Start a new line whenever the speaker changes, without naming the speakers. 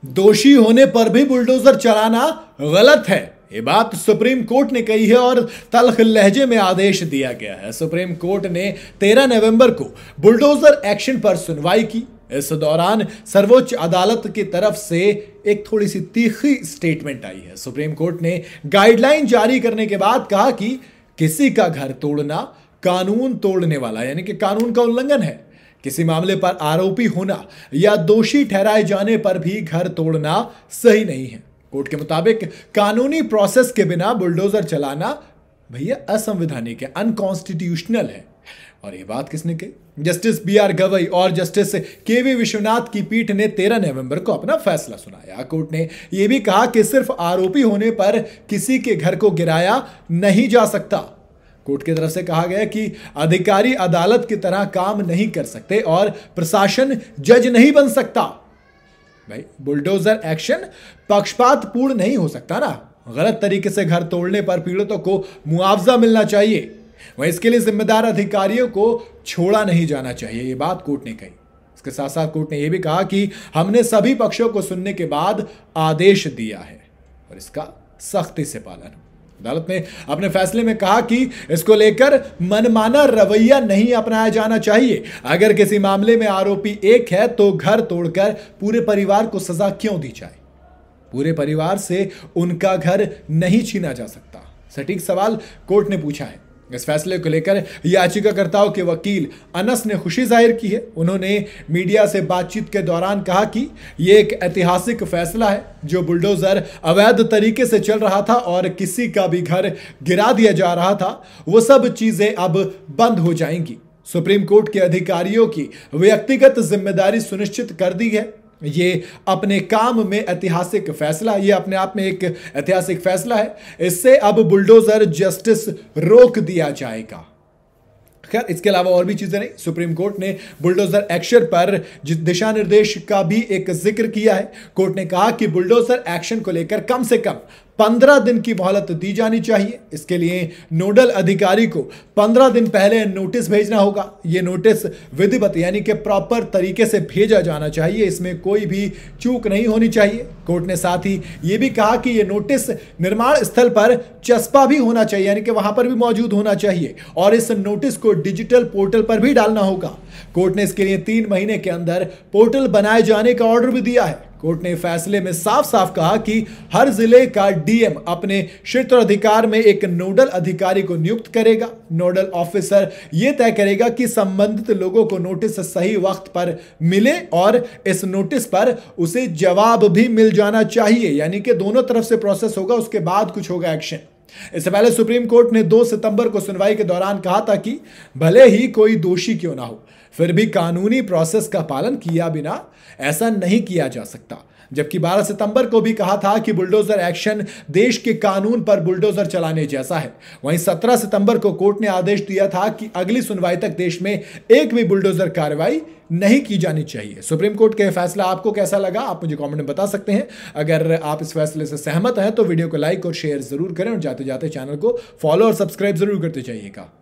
दोषी होने पर भी बुलडोजर चलाना गलत है, ये बात सुप्रीम कोर्ट ने कही है और तल्ख लहजे में आदेश दिया गया है। सुप्रीम कोर्ट ने 13 नवंबर को बुलडोजर एक्शन पर सुनवाई की। इस दौरान सर्वोच्च अदालत की तरफ से एक थोड़ी सी तीखी स्टेटमेंट आई है। सुप्रीम कोर्ट ने गाइडलाइन जारी करने के बाद कहा कि किसी का घर तोड़ना कानून तोड़ने वाला यानी कि कानून का उल्लंघन है। किसी मामले पर आरोपी होना या दोषी ठहराए जाने पर भी घर तोड़ना सही नहीं है। कोर्ट के मुताबिक कानूनी प्रोसेस के बिना बुलडोजर चलाना भैया असंवैधानिक है, अनकॉन्स्टिट्यूशनल है। और ये बात किसने कही? जस्टिस BR गवई और जस्टिस KV विश्वनाथ की पीठ ने 13 नवंबर को अपना फैसला सुनाया। कोर्ट ने यह भी कहा कि सिर्फ आरोपी होने पर किसी के घर को गिराया नहीं जा सकता। कोर्ट की तरफ से कहा गया कि अधिकारी अदालत की तरह काम नहीं कर सकते और प्रशासन जज नहीं बन सकता। भाई बुलडोजर एक्शन पक्षपातपूर्ण नहीं हो सकता ना। गलत तरीके से घर तोड़ने पर पीड़ितों को मुआवजा मिलना चाहिए, वहीं इसके लिए जिम्मेदार अधिकारियों को छोड़ा नहीं जाना चाहिए, ये बात कोर्ट ने कही। इसके साथ साथ कोर्ट ने यह भी कहा कि हमने सभी पक्षों को सुनने के बाद आदेश दिया है और इसका सख्ती से पालन। अदालत ने अपने फैसले में कहा कि इसको लेकर मनमाना रवैया नहीं अपनाया जाना चाहिए। अगर किसी मामले में आरोपी एक है तो घर तोड़कर पूरे परिवार को सजा क्यों दी जाए? पूरे परिवार से उनका घर नहीं छीना जा सकता। सटीक सवाल कोर्ट ने पूछा है। इस फैसले को लेकर याचिकाकर्ताओं के वकील अनस ने खुशी जाहिर की है। उन्होंने मीडिया से बातचीत के दौरान कहा कि यह एक ऐतिहासिक फैसला है। जो बुलडोजर अवैध तरीके से चल रहा था और किसी का भी घर गिरा दिया जा रहा था, वो सब चीजें अब बंद हो जाएंगी। सुप्रीम कोर्ट के अधिकारियों की व्यक्तिगत जिम्मेदारी सुनिश्चित कर दी है। ये अपने काम में ऐतिहासिक फैसला, ये अपने आप में एक ऐतिहासिक फैसला है। इससे अब बुलडोजर जस्टिस रोक दिया जाएगा। खैर इसके अलावा और भी चीजें नहीं। सुप्रीम कोर्ट ने बुलडोजर एक्शन पर दिशा निर्देश का भी एक जिक्र किया है। कोर्ट ने कहा कि बुलडोजर एक्शन को लेकर कम से कम 15 दिन की मोहलत दी जानी चाहिए। इसके लिए नोडल अधिकारी को 15 दिन पहले नोटिस भेजना होगा। यह नोटिस विधिवत यानी कि प्रॉपर तरीके से भेजा जाना चाहिए, इसमें कोई भी चूक नहीं होनी चाहिए। कोर्ट ने साथ ही यह भी कहा कि यह नोटिस निर्माण स्थल पर चस्पा भी होना चाहिए, यानी कि वहां पर भी मौजूद होना चाहिए और इस नोटिस को डिजिटल पोर्टल पर भी डालना होगा। कोर्ट ने इसके लिए 3 महीने के अंदर पोर्टल बनाए जाने का ऑर्डर भी दिया है। कोर्ट ने फैसले में साफ साफ कहा कि हर जिले का DM अपने क्षेत्राधिकार में एक नोडल अधिकारी को नियुक्त करेगा। नोडल ऑफिसर यह तय करेगा कि संबंधित लोगों को नोटिस सही वक्त पर मिले और इस नोटिस पर उसे जवाब भी मिल जाना चाहिए, यानी कि दोनों तरफ से प्रोसेस होगा, उसके बाद कुछ होगा एक्शन। इससे पहले सुप्रीम कोर्ट ने 2 सितंबर को सुनवाई के दौरान कहा था कि भले ही कोई दोषी क्यों ना हो, फिर भी कानूनी प्रोसेस का पालन किया बिना ऐसा नहीं किया जा सकता। जबकि 12 सितंबर को भी कहा था कि बुलडोजर एक्शन देश के कानून पर बुलडोजर चलाने जैसा है। वहीं 17 सितंबर को कोर्ट ने आदेश दिया था कि अगली सुनवाई तक देश में एक भी बुलडोजर कार्रवाई नहीं की जानी चाहिए। सुप्रीम कोर्ट का फैसला आपको कैसा लगा, आप मुझे कमेंट में बता सकते हैं। अगर आप इस फैसले से सहमत हैं तो वीडियो को लाइक और शेयर जरूर करें और जाते जाते चैनल को फॉलो और सब्सक्राइब जरूर करते जाइएगा।